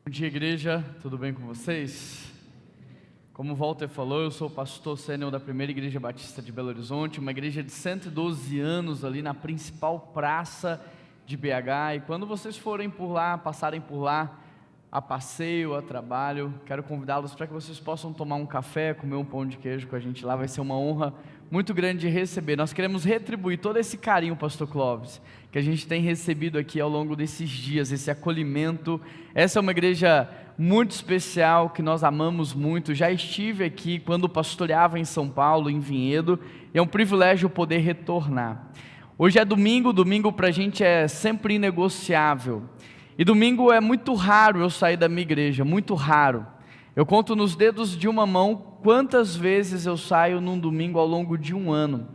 Bom dia, igreja, tudo bem com vocês? Como o Walter falou, eu sou o pastor sênior da Primeira Igreja Batista de Belo Horizonte, uma igreja de 112 anos ali na principal praça de BH. E quando vocês forem por lá, passarem por lá, a passeio, a trabalho, quero convidá-los para que vocês possam tomar um café, comer um pão de queijo com a gente lá. Vai ser uma honra muito grande de receber. Nós queremos retribuir todo esse carinho, pastor Clóvis, que a gente tem recebido aqui ao longo desses dias, esse acolhimento. Essa é uma igreja muito especial, que nós amamos muito. Já estive aqui quando pastoreava em São Paulo, em Vinhedo, e é um privilégio poder retornar. Hoje é domingo para a gente é sempre inegociável. E domingo é muito raro eu sair da minha igreja, muito raro. Eu conto nos dedos de uma mão quantas vezes eu saio num domingo ao longo de um ano.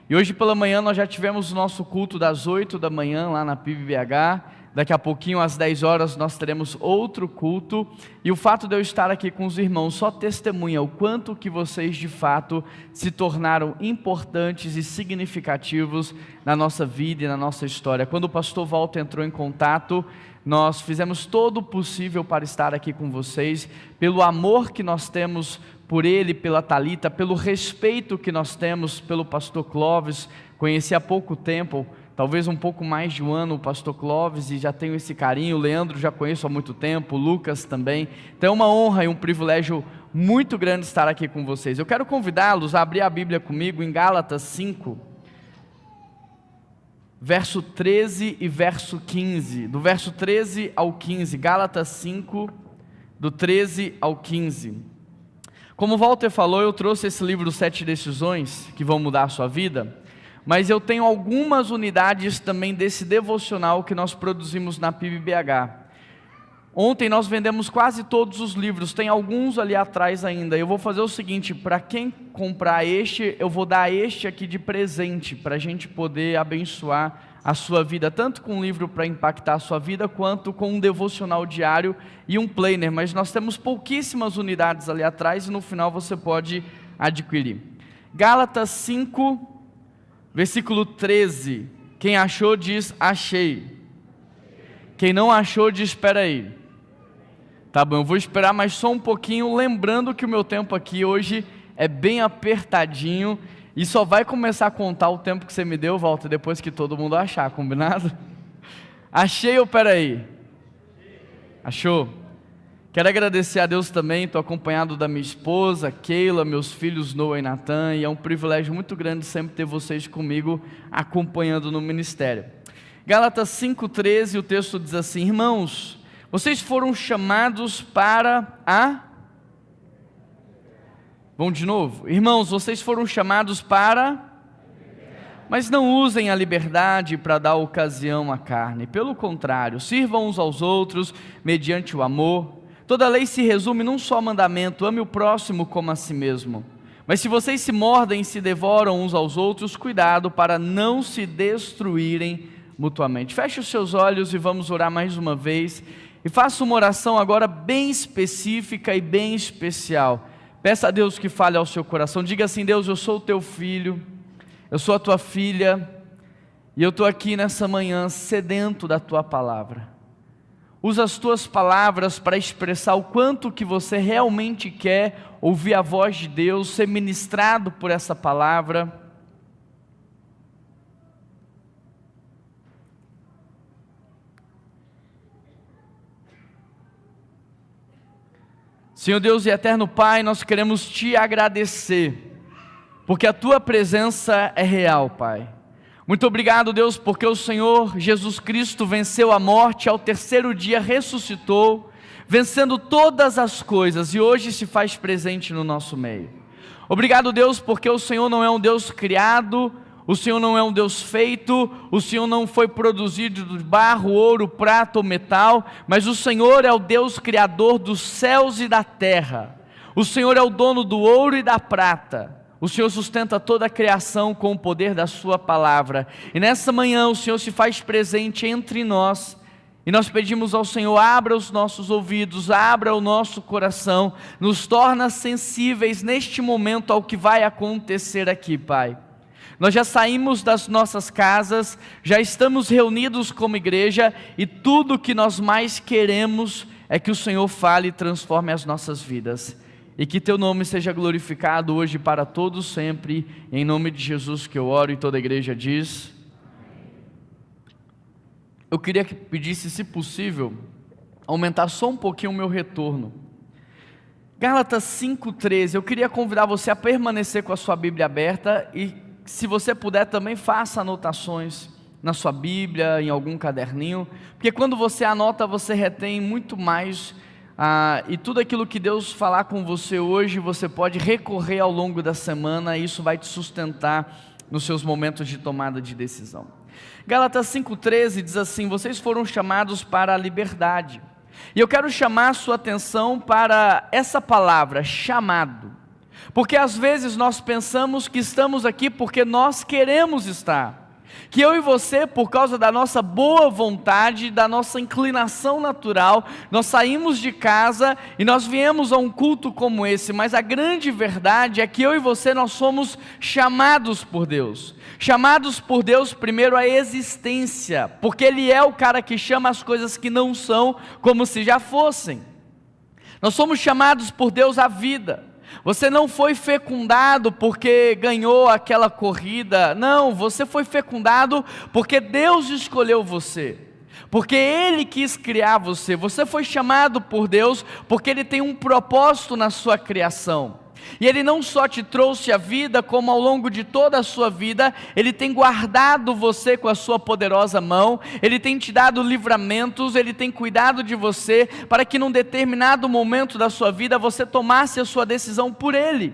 E hoje pela manhã nós já tivemos o nosso culto das 8 da manhã lá na PIB-BH. Daqui a pouquinho, às 10 horas, nós teremos outro culto. E o fato de eu estar aqui com os irmãos só testemunha o quanto que vocês de fato se tornaram importantes e significativos na nossa vida e na nossa história. Quando o pastor Walter entrou em contato, nós fizemos todo o possível para estar aqui com vocês, pelo amor que nós temos por ele, pela Thalita, pelo respeito que nós temos pelo pastor Clóvis. Conheci há pouco tempo, talvez um pouco mais de um ano, o pastor Clóvis, e já tenho esse carinho. O Leandro já conheço há muito tempo, o Lucas também. Então é uma honra e um privilégio muito grande estar aqui com vocês. Eu quero convidá-los a abrir a Bíblia comigo em Gálatas 5, verso 13 e verso 15, do verso 13 ao 15, Gálatas 5, do 13 ao 15. Como o Walter falou, eu trouxe esse livro 7 decisões que vão mudar a sua vida, mas eu tenho algumas unidades também desse devocional que nós produzimos na PIB-BH. Ontem nós vendemos quase todos os livros, tem alguns ali atrás ainda. Eu vou fazer o seguinte, para quem comprar este, eu vou dar este aqui de presente, para a gente poder abençoar a sua vida, tanto com um livro para impactar a sua vida, quanto com um devocional diário e um planner. Mas nós temos pouquíssimas unidades ali atrás e no final você pode adquirir. Gálatas 5, versículo 13, quem achou diz achei, quem não achou diz espera aí. Tá bom, eu vou esperar mais só um pouquinho, lembrando que o meu tempo aqui hoje é bem apertadinho e só vai começar a contar o tempo que você me deu, Walter, depois que todo mundo achar, combinado? Achei ou espera aí? Achou? Quero agradecer a Deus também, estou acompanhado da minha esposa, Keila, meus filhos Noah e Natan, e é um privilégio muito grande sempre ter vocês comigo acompanhando no ministério. Gálatas 5,13, o texto diz assim: irmãos, vocês foram chamados para a... Vamos de novo? Irmãos, vocês foram chamados para... Mas não usem a liberdade para dar ocasião à carne, pelo contrário, sirvam uns aos outros mediante o amor. Toda lei se resume num só mandamento: ame o próximo como a si mesmo. Mas se vocês se mordem e se devoram uns aos outros, cuidado para não se destruírem mutuamente. Feche os seus olhos e vamos orar mais uma vez. E faça uma oração agora bem específica e bem especial. Peça a Deus que fale ao seu coração. Diga assim: Deus, eu sou o teu filho, eu sou a tua filha, e eu estou aqui nessa manhã sedento da tua palavra. Usa as tuas palavras para expressar o quanto que você realmente quer ouvir a voz de Deus, ser ministrado por essa palavra. Senhor Deus e eterno Pai, nós queremos te agradecer, porque a tua presença é real, Pai. Muito obrigado, Deus, porque o Senhor Jesus Cristo venceu a morte, ao terceiro dia ressuscitou, vencendo todas as coisas, e hoje se faz presente no nosso meio. Obrigado, Deus, porque o Senhor não é um Deus criado, o Senhor não é um Deus feito, o Senhor não foi produzido de barro, ouro, prata ou metal, mas o Senhor é o Deus criador dos céus e da terra. O Senhor é o dono do ouro e da prata. O Senhor sustenta toda a criação com o poder da sua palavra. E nessa manhã o Senhor se faz presente entre nós. E nós pedimos ao Senhor: abra os nossos ouvidos, abra o nosso coração, nos torna sensíveis neste momento ao que vai acontecer aqui, Pai. Nós já saímos das nossas casas, já estamos reunidos como igreja, e tudo que nós mais queremos é que o Senhor fale e transforme as nossas vidas, e que Teu nome seja glorificado hoje para todos sempre, em nome de Jesus que eu oro, e toda a igreja diz. Eu queria que pedisse, se possível, aumentar só um pouquinho o meu retorno. Gálatas 5,13, eu queria convidar você a permanecer com a sua Bíblia aberta, e se você puder também faça anotações na sua Bíblia, em algum caderninho, porque quando você anota, você retém muito mais, e tudo aquilo que Deus falar com você hoje, você pode recorrer ao longo da semana, e isso vai te sustentar nos seus momentos de tomada de decisão. Gálatas 5,13 diz assim: vocês foram chamados para a liberdade. E eu quero chamar a sua atenção para essa palavra, chamado, porque às vezes nós pensamos que estamos aqui porque nós queremos estar, que eu e você, por causa da nossa boa vontade, da nossa inclinação natural, nós saímos de casa e nós viemos a um culto como esse, mas a grande verdade é que eu e você, nós somos chamados por Deus primeiro à existência, porque Ele é o cara que chama as coisas que não são, como se já fossem. Nós somos chamados por Deus à vida. Você não foi fecundado porque ganhou aquela corrida, não, você foi fecundado porque Deus escolheu você, porque Ele quis criar você. Você foi chamado por Deus porque Ele tem um propósito na sua criação, e Ele não só te trouxe a vida, como ao longo de toda a sua vida, Ele tem guardado você com a sua poderosa mão, Ele tem te dado livramentos, Ele tem cuidado de você, para que num determinado momento da sua vida, você tomasse a sua decisão por Ele.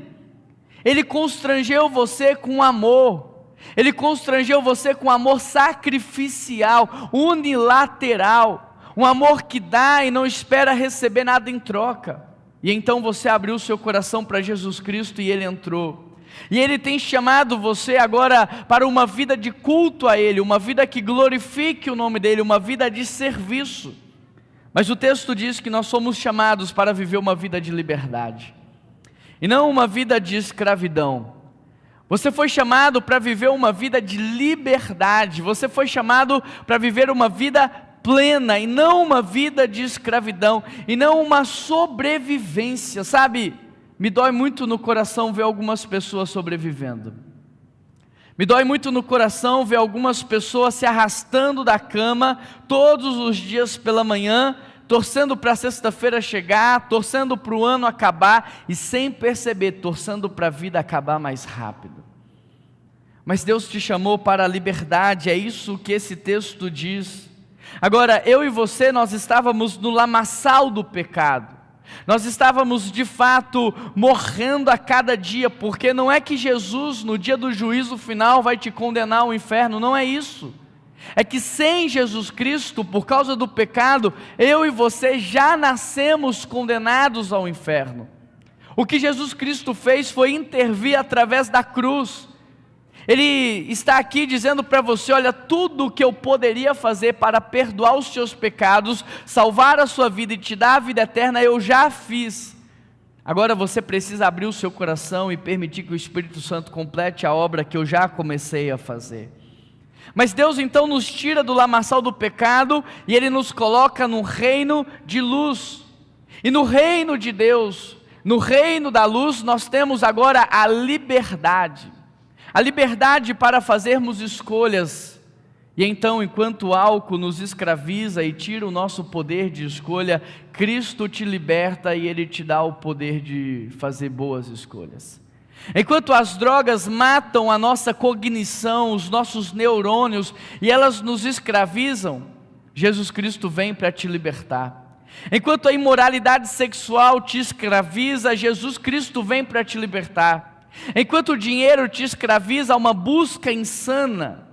Ele constrangeu você com amor, Ele constrangeu você com amor sacrificial, unilateral, um amor que dá e não espera receber nada em troca. E então você abriu o seu coração para Jesus Cristo e Ele entrou. E Ele tem chamado você agora para uma vida de culto a Ele, uma vida que glorifique o nome dEle, uma vida de serviço. Mas o texto diz que nós somos chamados para viver uma vida de liberdade, e não uma vida de escravidão. Você foi chamado para viver uma vida de liberdade, você foi chamado para viver uma vida plena, e não uma vida de escravidão, e não uma sobrevivência. Sabe, me dói muito no coração ver algumas pessoas sobrevivendo, me dói muito no coração ver algumas pessoas se arrastando da cama, todos os dias pela manhã, torcendo para a sexta-feira chegar, torcendo para o ano acabar, e sem perceber, torcendo para a vida acabar mais rápido. Mas Deus te chamou para a liberdade, é isso que esse texto diz. Agora, eu e você, nós estávamos no lamaçal do pecado, nós estávamos de fato morrendo a cada dia, porque não é que Jesus no dia do juízo final vai te condenar ao inferno, não é isso. É que sem Jesus Cristo, por causa do pecado, eu e você já nascemos condenados ao inferno. O que Jesus Cristo fez foi intervir através da cruz. Ele está aqui dizendo para você: olha, tudo o que eu poderia fazer para perdoar os seus pecados, salvar a sua vida e te dar a vida eterna, eu já fiz. Agora você precisa abrir o seu coração e permitir que o Espírito Santo complete a obra que eu já comecei a fazer. Mas Deus então nos tira do lamaçal do pecado e Ele nos coloca num reino de luz. E no reino de Deus, no reino da luz, nós temos agora a liberdade. A liberdade para fazermos escolhas. E então, enquanto o álcool nos escraviza e tira o nosso poder de escolha, Cristo te liberta e Ele te dá o poder de fazer boas escolhas. Enquanto as drogas matam a nossa cognição, os nossos neurônios, e elas nos escravizam, Jesus Cristo vem para te libertar. Enquanto a imoralidade sexual te escraviza, Jesus Cristo vem para te libertar. Enquanto o dinheiro te escraviza a uma busca insana,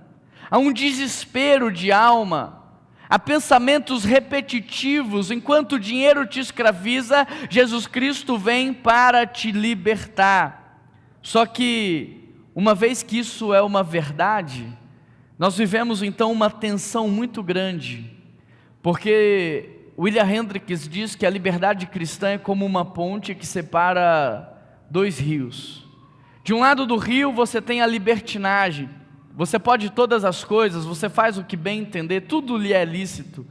a um desespero de alma, a pensamentos repetitivos, enquanto o dinheiro te escraviza, Jesus Cristo vem para te libertar. Só que, uma vez que isso é uma verdade, nós vivemos então uma tensão muito grande, porque William Hendricks diz que a liberdade cristã é como uma ponte que separa dois rios. De um lado do rio você tem a libertinagem, você pode todas as coisas, você faz o que bem entender, tudo lhe é lícito.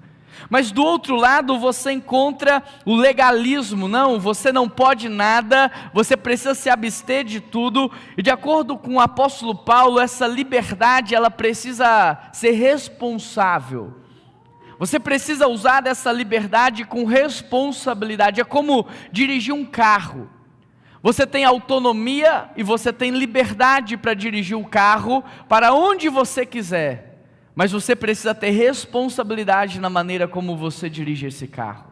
Mas do outro lado você encontra o legalismo. Não, você não pode nada, você precisa se abster de tudo. E de acordo com o apóstolo Paulo, essa liberdade ela precisa ser responsável. Você precisa usar dessa liberdade com responsabilidade. É como dirigir um carro. Você tem autonomia e você tem liberdade para dirigir o carro para onde você quiser. Mas você precisa ter responsabilidade na maneira como você dirige esse carro.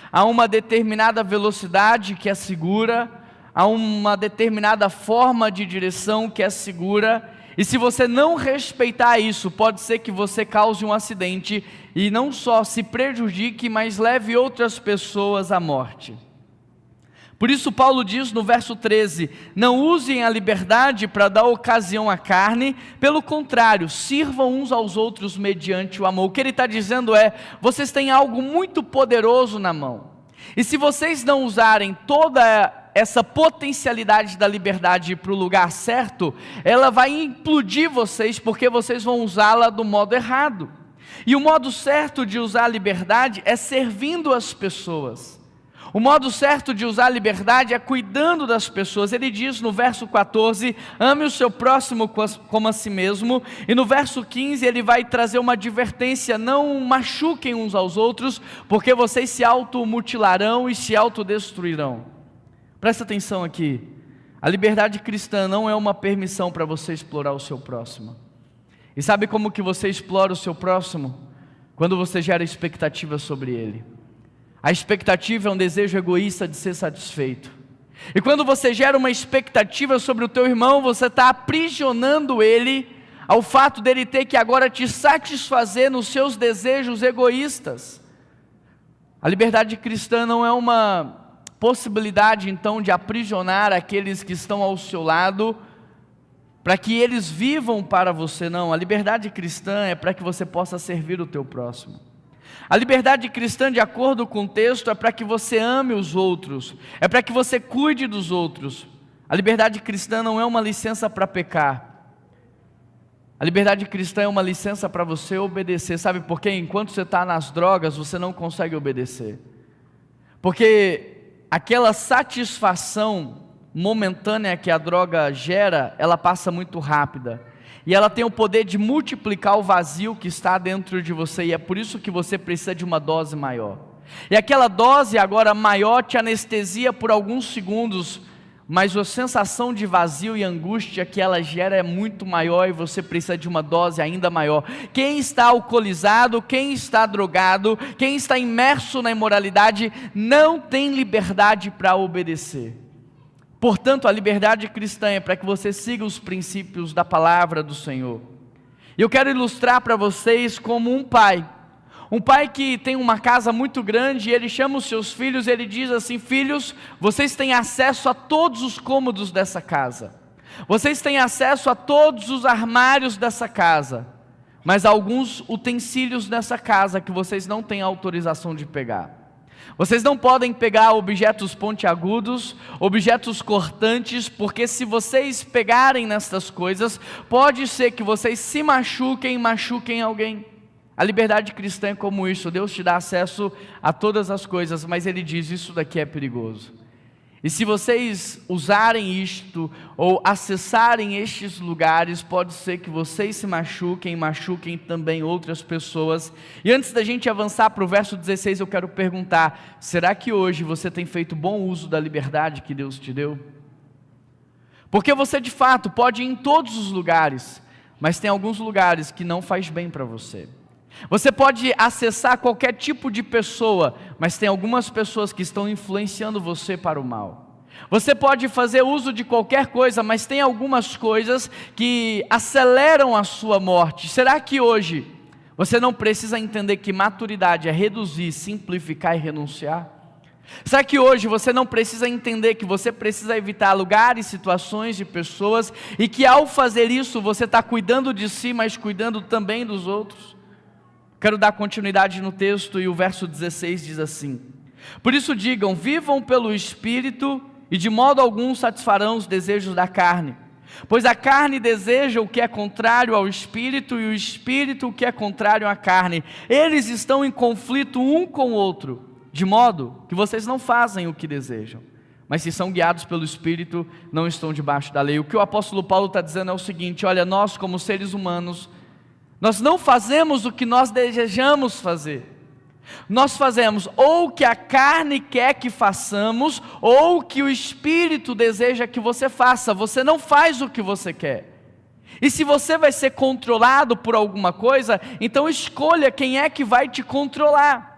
Há uma determinada velocidade que é segura, há uma determinada forma de direção que é segura, e se você não respeitar isso, pode ser que você cause um acidente e não só se prejudique, mas leve outras pessoas à morte. Por isso Paulo diz no verso 13, não usem a liberdade para dar ocasião à carne, pelo contrário, sirvam uns aos outros mediante o amor. O que ele está dizendo é, vocês têm algo muito poderoso na mão, e se vocês não usarem toda essa potencialidade da liberdade para o lugar certo, ela vai implodir vocês, porque vocês vão usá-la do modo errado. E o modo certo de usar a liberdade é servindo as pessoas. O modo certo de usar a liberdade é cuidando das pessoas. Ele diz no verso 14, ame o seu próximo como a si mesmo. E no verso 15 ele vai trazer uma advertência, não machuquem uns aos outros, porque vocês se automutilarão e se autodestruirão. Presta atenção aqui, a liberdade cristã não é uma permissão para você explorar o seu próximo. E sabe como que você explora o seu próximo? Quando você gera expectativa sobre ele. A expectativa é um desejo egoísta de ser satisfeito. E quando você gera uma expectativa sobre o teu irmão, você está aprisionando ele ao fato dele ter que agora te satisfazer nos seus desejos egoístas. A liberdade cristã não é uma possibilidade então de aprisionar aqueles que estão ao seu lado, para que eles vivam para você, não. A liberdade cristã é para que você possa servir o teu próximo. A liberdade cristã, de acordo com o texto, é para que você ame os outros, é para que você cuide dos outros. A liberdade cristã não é uma licença para pecar. A liberdade cristã é uma licença para você obedecer. Sabe por quê? Enquanto você está nas drogas, você não consegue obedecer. Porque aquela satisfação momentânea que a droga gera, ela passa muito rápida. E ela tem o poder de multiplicar o vazio que está dentro de você, e é por isso que você precisa de uma dose maior. E aquela dose agora maior te anestesia por alguns segundos, mas a sensação de vazio e angústia que ela gera é muito maior, e você precisa de uma dose ainda maior. Quem está alcoolizado, quem está drogado, quem está imerso na imoralidade, não tem liberdade para obedecer. Portanto, a liberdade cristã é para que você siga os princípios da palavra do Senhor. E eu quero ilustrar para vocês como um pai que tem uma casa muito grande, e ele chama os seus filhos, e ele diz assim, filhos, vocês têm acesso a todos os cômodos dessa casa, vocês têm acesso a todos os armários dessa casa, mas há alguns utensílios dessa casa que vocês não têm autorização de pegar. Vocês não podem pegar objetos pontiagudos, objetos cortantes, porque se vocês pegarem nessas coisas, pode ser que vocês se machuquem alguém. A liberdade cristã é como isso, Deus te dá acesso a todas as coisas, mas Ele diz, isso daqui é perigoso. E se vocês usarem isto, ou acessarem estes lugares, pode ser que vocês se machuquem também outras pessoas. E antes da gente avançar para o verso 16, eu quero perguntar, será que hoje você tem feito bom uso da liberdade que Deus te deu? Porque você de fato pode ir em todos os lugares, mas tem alguns lugares que não faz bem para você. Você pode acessar qualquer tipo de pessoa, mas tem algumas pessoas que estão influenciando você para o mal. Você pode fazer uso de qualquer coisa, mas tem algumas coisas que aceleram a sua morte. Será que hoje você não precisa entender que maturidade é reduzir, simplificar e renunciar? Será que hoje você não precisa entender que você precisa evitar lugares, situações e pessoas, e que ao fazer isso você está cuidando de si, mas cuidando também dos outros? Quero dar continuidade no texto, e o verso 16 diz assim, por isso digam, vivam pelo Espírito, e de modo algum satisfarão os desejos da carne, Pois a carne deseja o que é contrário ao espírito, e o espírito o que é contrário à carne. Eles estão em conflito um com o outro, de modo que vocês não fazem o que desejam. Mas se são guiados pelo Espírito, não estão debaixo da lei. O que o apóstolo Paulo está dizendo é o seguinte: olha, nós como seres humanos, nós não fazemos o que nós desejamos fazer. Nós fazemos ou o que a carne quer que façamos, ou o que o Espírito deseja que você faça. Você não faz o que você quer. E se você vai ser controlado por alguma coisa, então escolha quem é que vai te controlar.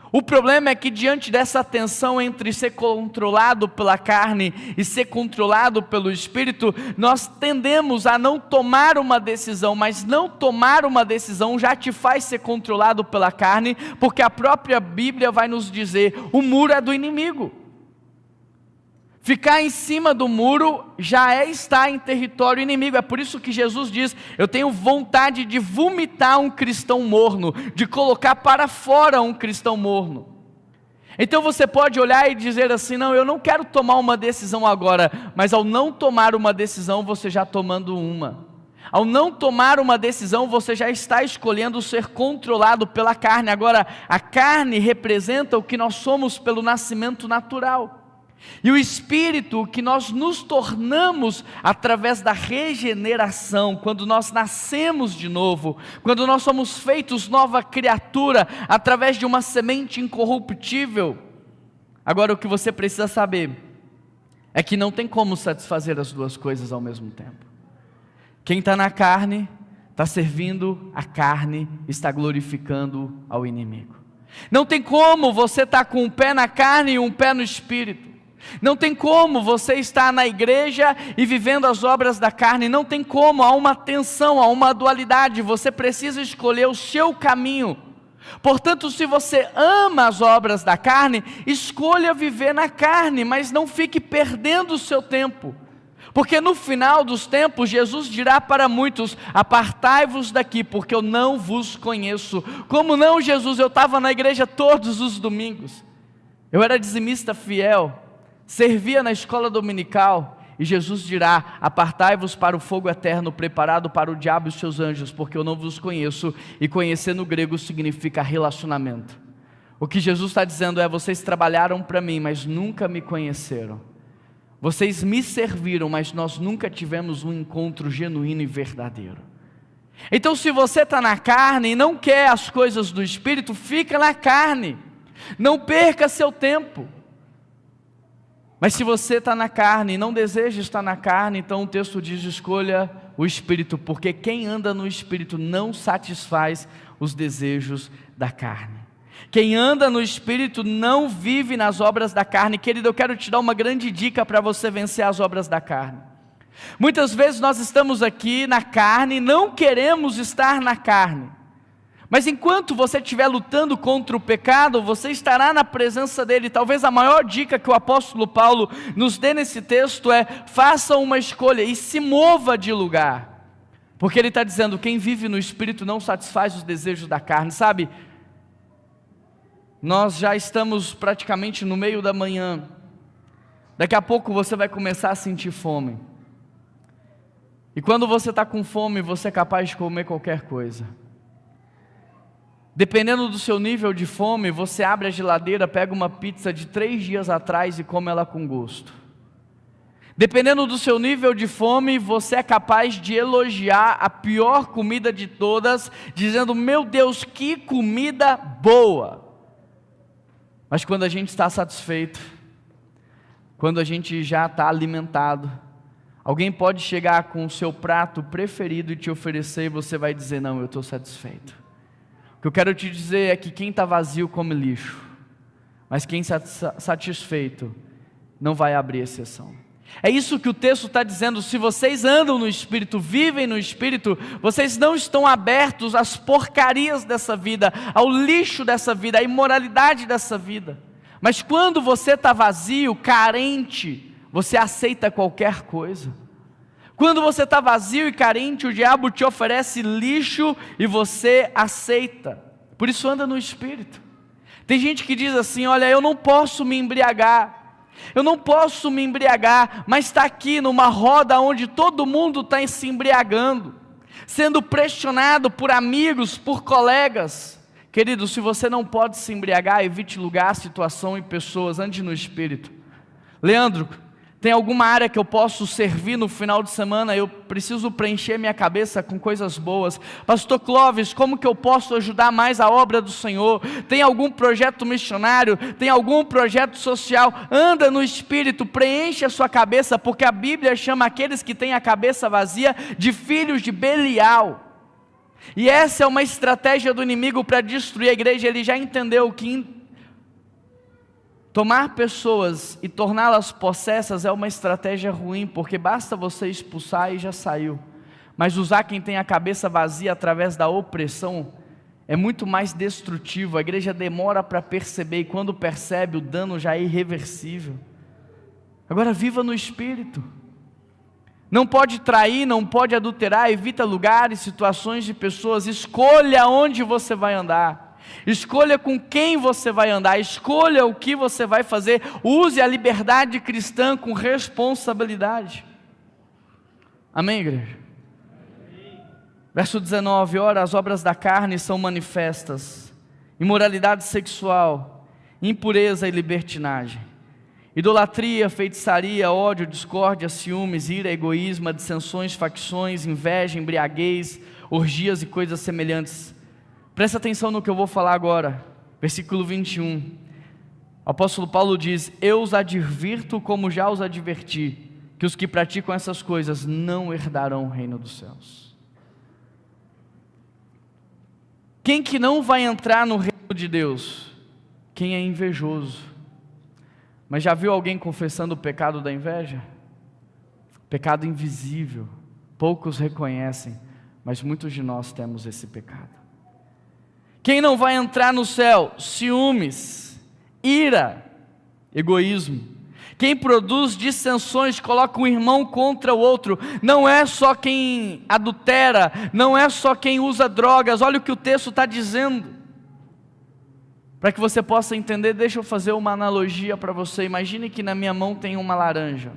O problema é que diante dessa tensão entre ser controlado pela carne e ser controlado pelo Espírito, nós tendemos a não tomar uma decisão, mas não tomar uma decisão já te faz ser controlado pela carne, porque a própria Bíblia vai nos dizer: o muro é do inimigo. Ficar em cima do muro já é estar em território inimigo. É por isso que Jesus diz: eu tenho vontade de vomitar um cristão morno, de colocar para fora um cristão morno. Então você pode olhar e dizer assim: não, eu não quero tomar uma decisão agora. Mas ao não tomar uma decisão, você já tomando uma. Ao não tomar uma decisão, você já está escolhendo ser controlado pela carne. Agora, a carne representa o que nós somos pelo nascimento natural. E o Espírito, que nós nos tornamos através da regeneração, quando nós nascemos de novo, quando nós somos feitos nova criatura, através de uma semente incorruptível. Agora o que você precisa saber, é que não tem como satisfazer as duas coisas ao mesmo tempo. Quem está na carne, está servindo a carne, está glorificando ao inimigo. Não tem como você estar com um pé na carne e um pé no Espírito. Não tem como você estar na igreja e vivendo as obras da carne. Não tem como, há uma tensão, há uma dualidade. Você precisa escolher o seu caminho. Portanto, se você ama as obras da carne, escolha viver na carne, mas não fique perdendo o seu tempo. Porque no final dos tempos, Jesus dirá para muitos: apartai-vos daqui, porque eu não vos conheço. Como não, Jesus? Eu estava na igreja todos os domingos. Eu era dizimista fiel. Servia na escola dominical, e Jesus dirá: apartai-vos para o fogo eterno, preparado para o diabo e os seus anjos, porque eu não vos conheço. E conhecer no grego significa relacionamento. O que Jesus está dizendo é: vocês trabalharam para mim, mas nunca me conheceram. Vocês me serviram, mas nós nunca tivemos um encontro genuíno e verdadeiro. Então, se você está na carne e não quer as coisas do Espírito, fica na carne, não perca seu tempo. Mas se você está na carne e não deseja estar na carne, então o texto diz: escolha o Espírito, porque quem anda no Espírito não satisfaz os desejos da carne. Quem anda no Espírito não vive nas obras da carne. Querido, eu quero te dar uma grande dica para você vencer as obras da carne. Muitas vezes nós estamos aqui na carne e não queremos estar na carne. Mas enquanto você estiver lutando contra o pecado, você estará na presença dele. Talvez a maior dica que o apóstolo Paulo nos dê nesse texto é: faça uma escolha e se mova de lugar. Porque ele está dizendo: quem vive no Espírito não satisfaz os desejos da carne. Sabe, nós já estamos praticamente no meio da manhã. Daqui a pouco você vai começar a sentir fome. E quando você está com fome, você é capaz de comer qualquer coisa. Dependendo do seu nível de fome, você abre a geladeira, pega uma pizza de 3 dias atrás e come ela com gosto. Dependendo do seu nível de fome, você é capaz de elogiar a pior comida de todas, dizendo: meu Deus, que comida boa! Mas quando a gente está satisfeito, quando a gente já está alimentado, alguém pode chegar com o seu prato preferido e te oferecer, e você vai dizer: não, eu estou satisfeito. O que eu quero te dizer é que quem está vazio come lixo, mas quem está satisfeito não vai abrir exceção. É isso que o texto está dizendo: se vocês andam no Espírito, vivem no Espírito, vocês não estão abertos às porcarias dessa vida, ao lixo dessa vida, à imoralidade dessa vida. Mas quando você está vazio, carente, você aceita qualquer coisa. Quando você está vazio e carente, o diabo te oferece lixo e você aceita. Por isso anda no Espírito. Tem gente que diz assim: olha, eu não posso me embriagar, Eu não posso me embriagar, mas está aqui numa roda onde todo mundo está se embriagando, sendo pressionado por amigos, por colegas. Querido, se você não pode se embriagar, evite lugar, situação e pessoas, ande no Espírito. Leandro, tem alguma área que eu posso servir no final de semana? Eu preciso preencher minha cabeça com coisas boas. Pastor Clóvis, como que eu posso ajudar mais a obra do Senhor? Tem algum projeto missionário? Tem algum projeto social? Anda no Espírito, preenche a sua cabeça, porque a Bíblia chama aqueles que têm a cabeça vazia de filhos de Belial. E essa é uma estratégia do inimigo para destruir a igreja. Ele já entendeu que tomar pessoas e torná-las possessas é uma estratégia ruim, porque basta você expulsar e já saiu. Mas usar quem tem a cabeça vazia através da opressão é muito mais destrutivo. A igreja demora para perceber, e quando percebe, o dano já é irreversível. Agora viva no Espírito. Não pode trair, não pode adulterar, evita lugares, situações de pessoas. Escolha onde você vai andar. Escolha com quem você vai andar, escolha o que você vai fazer, use a liberdade cristã com responsabilidade. Amém, igreja? Verso 19, ora, as obras da carne são manifestas: imoralidade sexual, impureza e libertinagem, idolatria, feitiçaria, ódio, discórdia, ciúmes, ira, egoísmo, dissensões, facções, inveja, embriaguez, orgias e coisas semelhantes. Presta atenção no que eu vou falar agora, versículo 21, o apóstolo Paulo diz: eu os advirto como já os adverti, que os que praticam essas coisas não herdarão o reino dos céus. Quem que não vai entrar no reino de Deus? Quem é invejoso. Mas já viu alguém confessando o pecado da inveja? Pecado invisível, poucos reconhecem, mas muitos de nós temos esse pecado. Quem não vai entrar no céu? Ciúmes, ira, egoísmo. Quem produz dissensões, coloca um irmão contra o outro. Não é só quem adultera, não é só quem usa drogas. Olha o que o texto está dizendo. Para que você possa entender, deixa eu fazer uma analogia para você. Imagine que na minha mão tem uma laranja.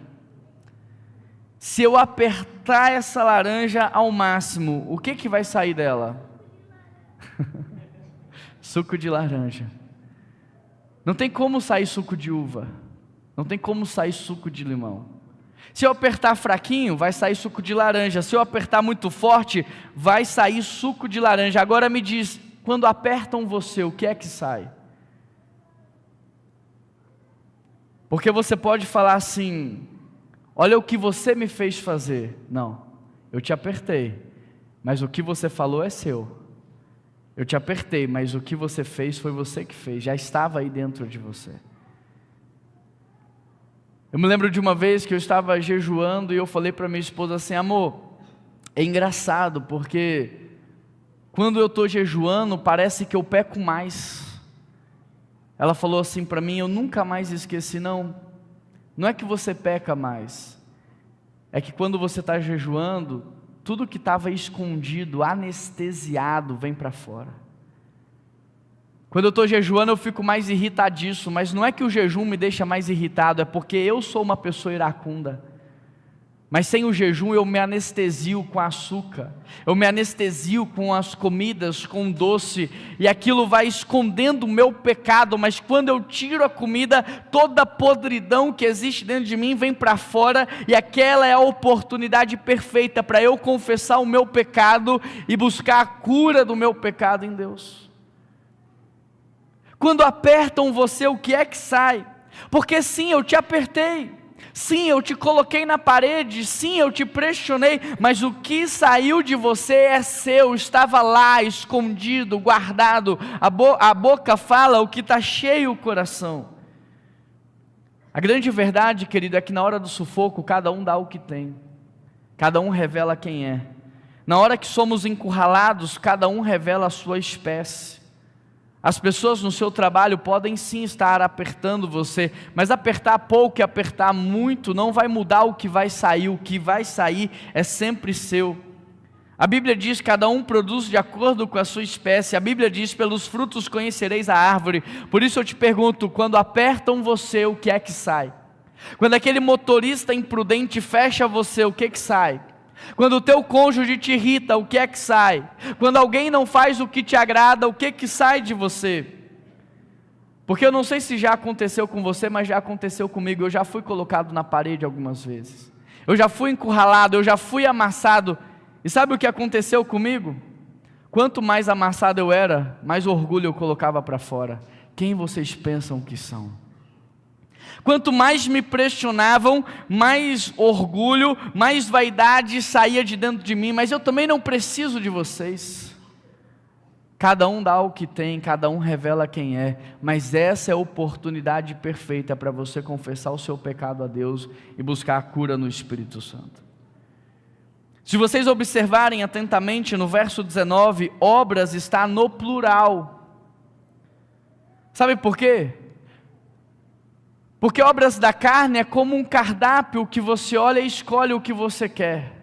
Se eu apertar essa laranja ao máximo, o que vai sair dela? Suco de laranja. Não tem como sair suco de uva. Não tem como sair suco de limão. Se eu apertar fraquinho, vai sair suco de laranja. Se eu apertar muito forte, vai sair suco de laranja. Agora me diz, quando apertam você, o que é que sai? Porque você pode falar assim: olha o que você me fez fazer. Não, eu te apertei, mas o que você falou é seu. Eu te apertei, mas o que você fez foi você que fez, já estava aí dentro de você. Eu me lembro de uma vez que eu estava jejuando e eu falei para minha esposa assim: amor, é engraçado porque quando eu estou jejuando parece que eu peco mais. Ela falou assim para mim: eu nunca mais esqueci. Não é que você peca mais, é que quando você está jejuando, tudo que estava escondido, anestesiado, vem para fora. Quando eu estou jejuando eu fico mais irritadiço, mas não é que o jejum me deixa mais irritado, é porque eu sou uma pessoa iracunda. Mas sem o jejum eu me anestesio com açúcar, eu me anestesio com as comidas, com doce, e aquilo vai escondendo o meu pecado. Mas quando eu tiro a comida, toda a podridão que existe dentro de mim vem para fora, e aquela é a oportunidade perfeita para eu confessar o meu pecado e buscar a cura do meu pecado em Deus. Quando apertam você, o que é que sai? Porque sim, eu te apertei, sim, eu te coloquei na parede, sim, eu te pressionei, mas o que saiu de você é seu, estava lá, escondido, guardado. A boca fala o que está cheio o coração. A grande verdade, querido, é que na hora do sufoco, cada um dá o que tem, cada um revela quem é. Na hora que somos encurralados, cada um revela a sua espécie. As pessoas no seu trabalho podem sim estar apertando você, mas apertar pouco e apertar muito não vai mudar o que vai sair. O que vai sair é sempre seu. A Bíblia diz que cada um produz de acordo com a sua espécie. A Bíblia diz: pelos frutos conhecereis a árvore. Por isso eu te pergunto, quando apertam você, o que é que sai? Quando aquele motorista imprudente fecha você, o que sai? Quando o teu cônjuge te irrita, o que é que sai? Quando alguém não faz o que te agrada, o que sai de você? Porque eu não sei se já aconteceu com você, mas já aconteceu comigo. Eu já fui colocado na parede algumas vezes. Eu já fui encurralado, eu já fui amassado. E sabe o que aconteceu comigo? Quanto mais amassado eu era, mais orgulho eu colocava para fora. Quem vocês pensam que são? Quanto mais me pressionavam, mais orgulho, mais vaidade saía de dentro de mim. Mas eu também não preciso de vocês. Cada um dá o que tem, cada um revela quem é. Mas essa é a oportunidade perfeita para você confessar o seu pecado a Deus e buscar a cura no Espírito Santo. Se vocês observarem atentamente no verso 19, obras está no plural. Sabe por quê? Porque obras da carne é como um cardápio que você olha e escolhe o que você quer.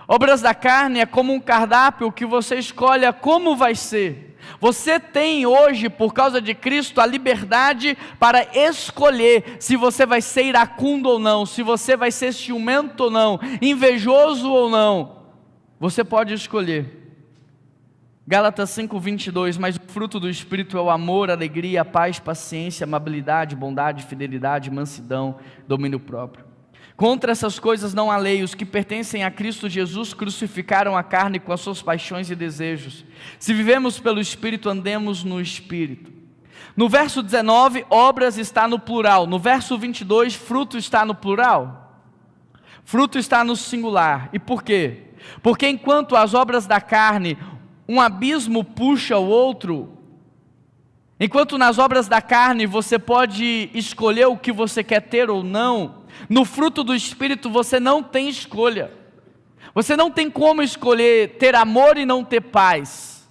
Obras da carne é como um cardápio que você escolhe como vai ser. Você tem hoje, por causa de Cristo, a liberdade para escolher se você vai ser iracundo ou não, se você vai ser ciumento ou não, invejoso ou não. Você pode escolher. Gálatas 5:22, mas o fruto do Espírito é o amor, alegria, paz, paciência, amabilidade, bondade, fidelidade, mansidão, domínio próprio. Contra essas coisas não há lei. Os que pertencem a Cristo Jesus crucificaram a carne com as suas paixões e desejos. Se vivemos pelo Espírito, andemos no Espírito. No verso 19, obras está no plural. No verso 22, fruto está no plural. Fruto está no singular. E por quê? Porque enquanto as obras da carne, um abismo puxa o outro, enquanto nas obras da carne você pode escolher o que você quer ter ou não, no fruto do Espírito você não tem escolha. Você não tem como escolher ter amor e não ter paz.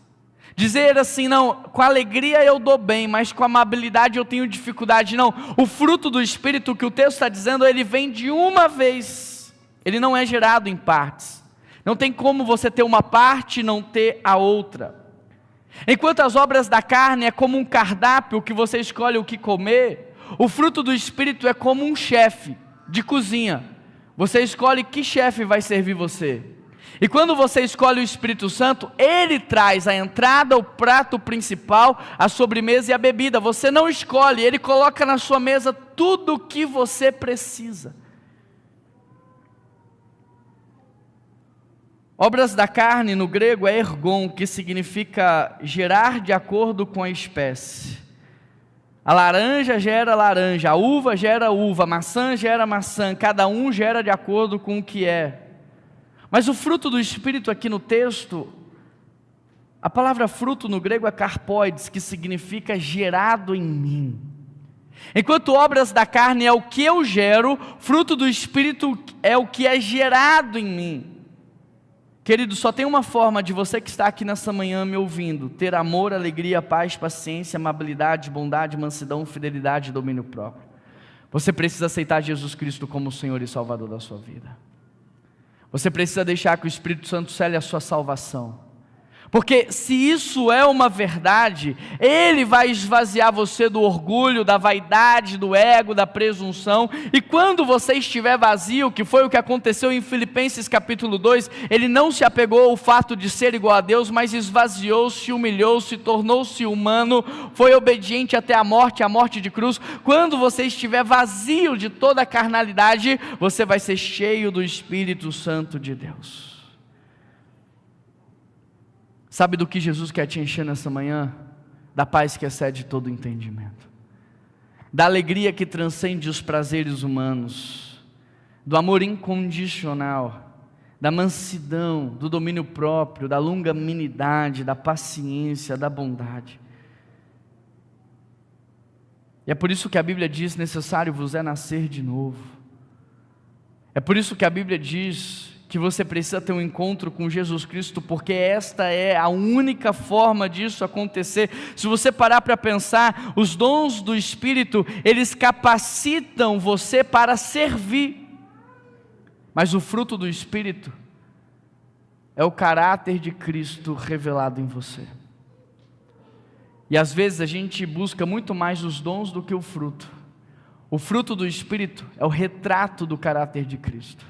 Dizer assim, não, com alegria eu dou bem, mas com amabilidade eu tenho dificuldade. Não, o fruto do Espírito que o texto está dizendo, ele vem de uma vez. Ele não é gerado em partes. Não tem como você ter uma parte e não ter a outra. Enquanto as obras da carne é como um cardápio que você escolhe o que comer, o fruto do Espírito é como um chefe de cozinha. Você escolhe que chefe vai servir você. E quando você escolhe o Espírito Santo, ele traz a entrada, o prato principal, a sobremesa e a bebida. Você não escolhe, ele coloca na sua mesa tudo o que você precisa. Obras da carne no grego é ergon, que significa gerar de acordo com a espécie. A laranja gera laranja, a uva gera uva, a maçã gera maçã, cada um gera de acordo com o que é. Mas o fruto do Espírito aqui no texto, a palavra fruto no grego é karpoides, que significa gerado em mim. Enquanto obras da carne é o que eu gero, fruto do Espírito é o que é gerado em mim. Querido, só tem uma forma de você que está aqui nessa manhã me ouvindo, ter amor, alegria, paz, paciência, amabilidade, bondade, mansidão, fidelidade e domínio próprio. Você precisa aceitar Jesus Cristo como o Senhor e Salvador da sua vida. Você precisa deixar que o Espírito Santo cele a sua salvação. Porque se isso é uma verdade, ele vai esvaziar você do orgulho, da vaidade, do ego, da presunção. E quando você estiver vazio, que foi o que aconteceu em Filipenses capítulo 2, ele não se apegou ao fato de ser igual a Deus, mas esvaziou-se, humilhou-se, tornou-se humano, foi obediente até a morte de cruz. Quando você estiver vazio de toda a carnalidade, você vai ser cheio do Espírito Santo de Deus. Sabe do que Jesus quer te encher nessa manhã? Da paz que excede todo entendimento, da alegria que transcende os prazeres humanos, do amor incondicional, da mansidão, do domínio próprio, da longanimidade, da paciência, da bondade. E é por isso que a Bíblia diz: necessário vos é nascer de novo. É por isso que a Bíblia diz que você precisa ter um encontro com Jesus Cristo, porque esta é a única forma disso acontecer. Se você parar para pensar, os dons do Espírito, eles capacitam você para servir, mas o fruto do Espírito é o caráter de Cristo revelado em você. E às vezes a gente busca muito mais os dons do que o fruto. O fruto do Espírito é o retrato do caráter de Cristo.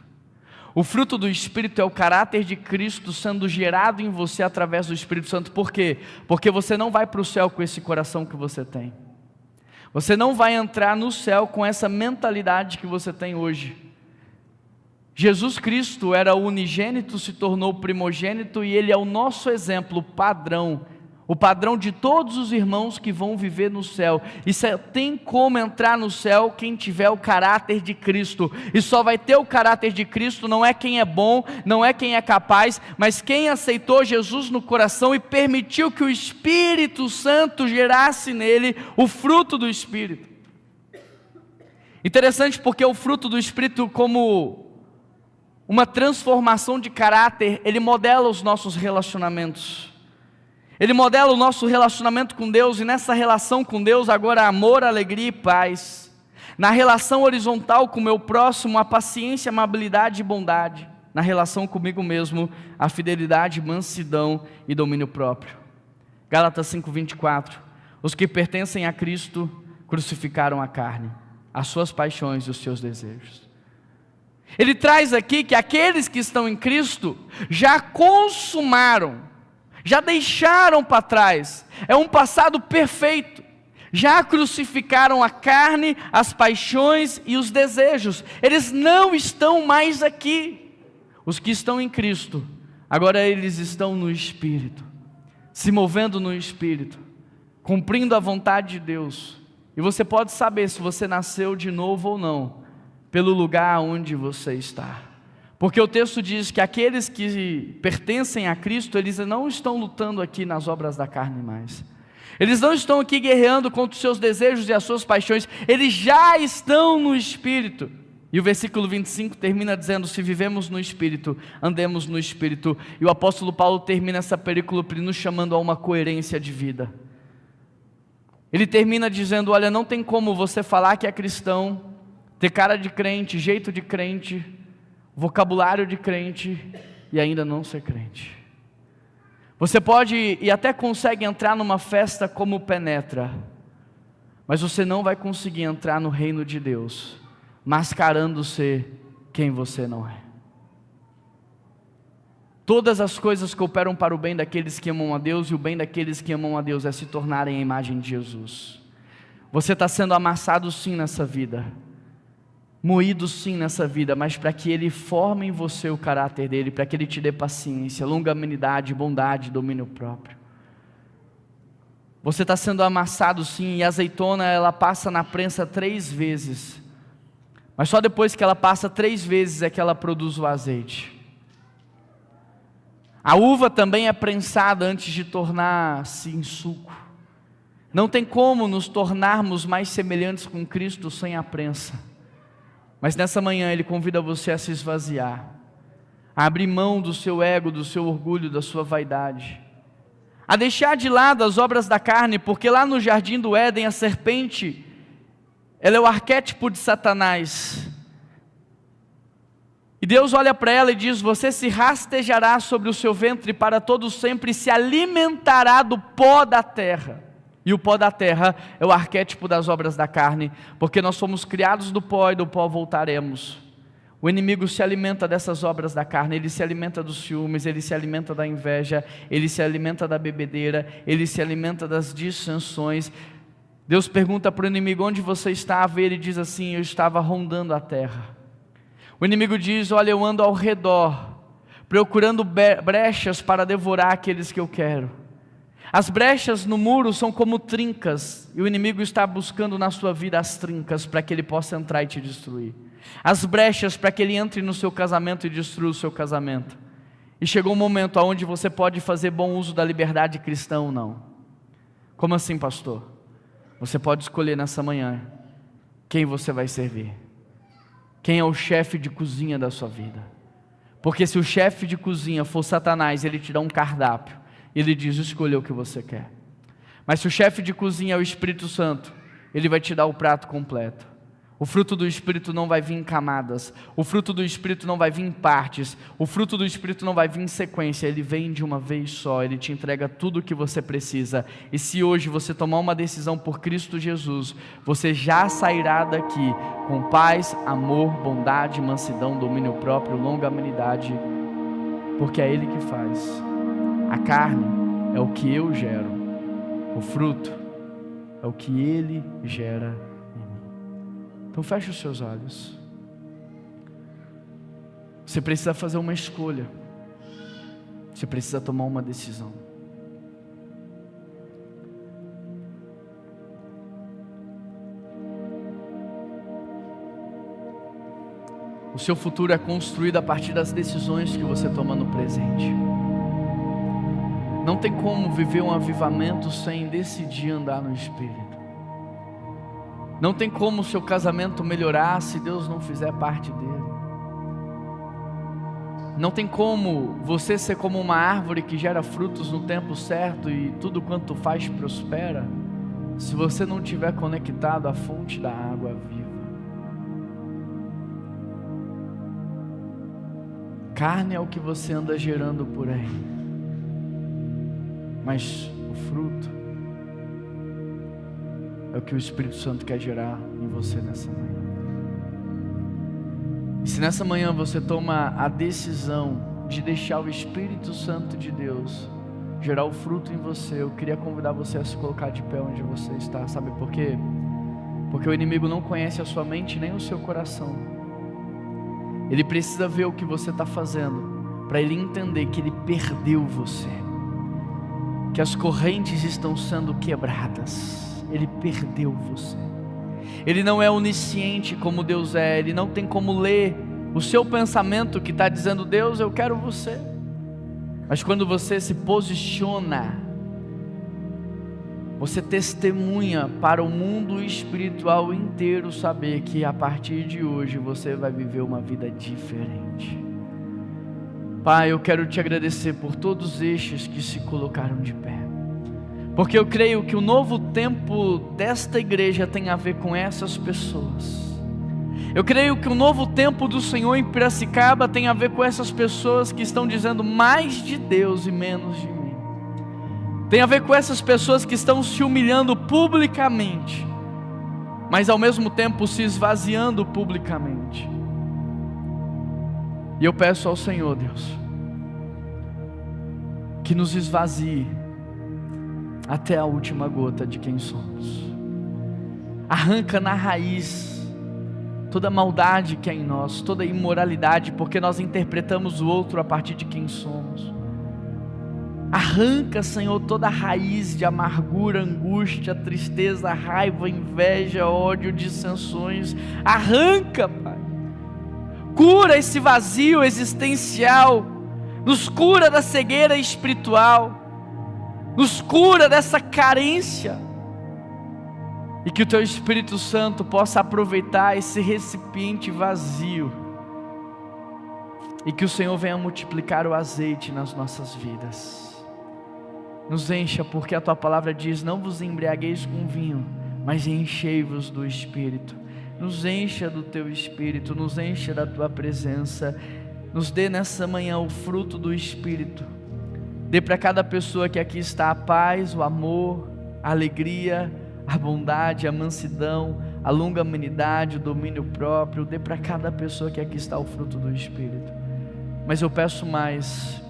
O fruto do Espírito é o caráter de Cristo sendo gerado em você através do Espírito Santo. Por quê? Porque você não vai para o céu com esse coração que você tem. Você não vai entrar no céu com essa mentalidade que você tem hoje. Jesus Cristo era unigênito, se tornou primogênito, e Ele é o nosso exemplo, o padrão de todos os irmãos que vão viver no céu. E só tem como entrar no céu quem tiver o caráter de Cristo, e só vai ter o caráter de Cristo, não é quem é bom, não é quem é capaz, mas quem aceitou Jesus no coração e permitiu que o Espírito Santo gerasse nele o fruto do Espírito. Interessante, porque o fruto do Espírito, como uma transformação de caráter, ele modela os nossos relacionamentos. Ele modela o nosso relacionamento com Deus, e nessa relação com Deus agora amor, alegria e paz. Na relação horizontal com o meu próximo, a paciência, amabilidade e bondade. Na relação comigo mesmo, a fidelidade, mansidão e domínio próprio. Gálatas 5:24. Os que pertencem a Cristo crucificaram a carne, as suas paixões e os seus desejos. Ele traz aqui que aqueles que estão em Cristo já consumaram, já deixaram para trás, é um passado perfeito, já crucificaram a carne, as paixões e os desejos, eles não estão mais aqui. Os que estão em Cristo, agora eles estão no Espírito, se movendo no Espírito, cumprindo a vontade de Deus. E você pode saber se você nasceu de novo ou não, pelo lugar onde você está. Porque o texto diz que aqueles que pertencem a Cristo, eles não estão lutando aqui nas obras da carne mais. Eles não estão aqui guerreando contra os seus desejos e as suas paixões, eles já estão no Espírito. E o versículo 25 termina dizendo: se vivemos no Espírito, andemos no Espírito. E o apóstolo Paulo termina essa perícope nos chamando a uma coerência de vida. Ele termina dizendo: olha, não tem como você falar que é cristão, ter cara de crente, jeito de crente, vocabulário de crente e ainda não ser crente. Você pode e até consegue entrar numa festa como penetra, mas você não vai conseguir entrar no reino de Deus mascarando ser quem você não é. Todas as coisas cooperam para o bem daqueles que amam a Deus, e o bem daqueles que amam a Deus é se tornarem a imagem de Jesus. Você está sendo amassado sim nessa vida, moído sim nessa vida, mas para que Ele forme em você o caráter dEle, para que Ele te dê paciência, longanimidade, bondade, domínio próprio. Você está sendo amassado sim, e a azeitona ela passa na prensa 3 vezes, mas só depois que ela passa 3 vezes é que ela produz o azeite. A uva também é prensada antes de tornar-se em suco. Não tem como nos tornarmos mais semelhantes com Cristo sem a prensa. Mas nessa manhã Ele convida você a se esvaziar, a abrir mão do seu ego, do seu orgulho, da sua vaidade, a deixar de lado as obras da carne, porque lá no jardim do Éden a serpente, ela é o arquétipo de Satanás. E Deus olha para ela e diz: você se rastejará sobre o seu ventre para todo sempre e se alimentará do pó da terra. E o pó da terra é o arquétipo das obras da carne, porque nós somos criados do pó e do pó voltaremos. O inimigo se alimenta dessas obras da carne, ele se alimenta dos ciúmes, ele se alimenta da inveja, ele se alimenta da bebedeira, ele se alimenta das dissensões. Deus pergunta para o inimigo: onde você estava? E ele diz assim: eu estava rondando a terra. O inimigo diz: olha, eu ando ao redor, procurando brechas para devorar aqueles que eu quero. As brechas no muro são como trincas, e o inimigo está buscando na sua vida as trincas para que ele possa entrar e te destruir. As brechas para que ele entre no seu casamento e destrua o seu casamento. E chegou um momento onde você pode fazer bom uso da liberdade cristã ou não. Como assim, pastor? Você pode escolher nessa manhã quem você vai servir. Quem é o chefe de cozinha da sua vida. Porque se o chefe de cozinha for Satanás, ele te dá um cardápio. Ele diz: escolha o que você quer. Mas se o chefe de cozinha é o Espírito Santo, ele vai te dar o prato completo. O fruto do Espírito não vai vir em camadas, o fruto do Espírito não vai vir em partes, o fruto do Espírito não vai vir em sequência, ele vem de uma vez só, ele te entrega tudo o que você precisa. E se hoje você tomar uma decisão por Cristo Jesus, você já sairá daqui com paz, amor, bondade, mansidão, domínio próprio, longanimidade, porque é Ele que faz. A carne é o que eu gero, o fruto é o que Ele gera. Então feche os seus olhos. Você precisa fazer uma escolha. Você precisa tomar uma decisão. O seu futuro é construído a partir das decisões que você toma no presente. Não tem como viver um avivamento sem decidir andar no Espírito. Não tem como o seu casamento melhorar se Deus não fizer parte dele. Não tem como você ser como uma árvore que gera frutos no tempo certo e tudo quanto faz prospera, se você não estiver conectado à fonte da água viva. Carne é o que você anda gerando por aí, mas o fruto é o que o Espírito Santo quer gerar em você nessa manhã. E se nessa manhã você toma a decisão de deixar o Espírito Santo de Deus gerar o fruto em você, eu queria convidar você a se colocar de pé onde você está. Sabe por quê? Porque o inimigo não conhece a sua mente nem o seu coração. Ele precisa ver o que você está fazendo, para ele entender que ele perdeu você, que as correntes estão sendo quebradas. Ele perdeu você. Ele não é onisciente como Deus é. Ele não tem como ler o seu pensamento que está dizendo: Deus, eu quero você. Mas quando você se posiciona, você testemunha para o mundo espiritual inteiro saber que a partir de hoje você vai viver uma vida diferente. Pai, eu quero te agradecer por todos estes que se colocaram de pé, porque eu creio que o novo tempo desta igreja tem a ver com essas pessoas. Eu creio que o novo tempo do Senhor em Piracicaba tem a ver com essas pessoas que estão dizendo mais de Deus e menos de mim. Tem a ver com essas pessoas que estão se humilhando publicamente, mas ao mesmo tempo se esvaziando publicamente. E eu peço ao Senhor, Deus, que nos esvazie até a última gota de quem somos. Arranca na raiz toda maldade que é em nós, toda imoralidade, porque nós interpretamos o outro a partir de quem somos. Arranca, Senhor, toda a raiz de amargura, angústia, tristeza, raiva, inveja, ódio, dissensões. Arranca, Pai. Cura esse vazio existencial, nos cura da cegueira espiritual, nos cura dessa carência, e que o Teu Espírito Santo possa aproveitar esse recipiente vazio, e que o Senhor venha multiplicar o azeite nas nossas vidas. Nos encha, porque a Tua palavra diz: não vos embriagueis com vinho, mas enchei-vos do Espírito. Nos encha do Teu Espírito, nos encha da Tua presença, nos dê nessa manhã o fruto do Espírito. Dê para cada pessoa que aqui está a paz, o amor, a alegria, a bondade, a mansidão, a longanimidade, o domínio próprio. Dê para cada pessoa que aqui está o fruto do Espírito. Mas eu peço mais: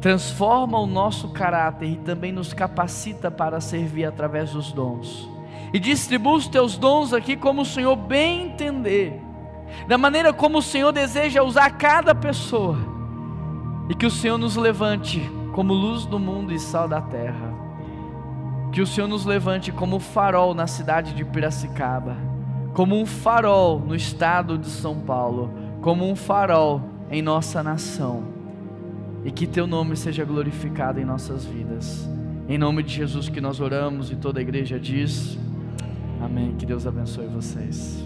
transforma o nosso caráter e também nos capacita para servir através dos dons. E distribua os Teus dons aqui como o Senhor bem entender, da maneira como o Senhor deseja usar cada pessoa. E que o Senhor nos levante como luz do mundo e sal da terra. Que o Senhor nos levante como farol na cidade de Piracicaba, como um farol no estado de São Paulo, como um farol em nossa nação. E que Teu nome seja glorificado em nossas vidas. Em nome de Jesus que nós oramos, e toda a igreja diz amém. Que Deus abençoe vocês.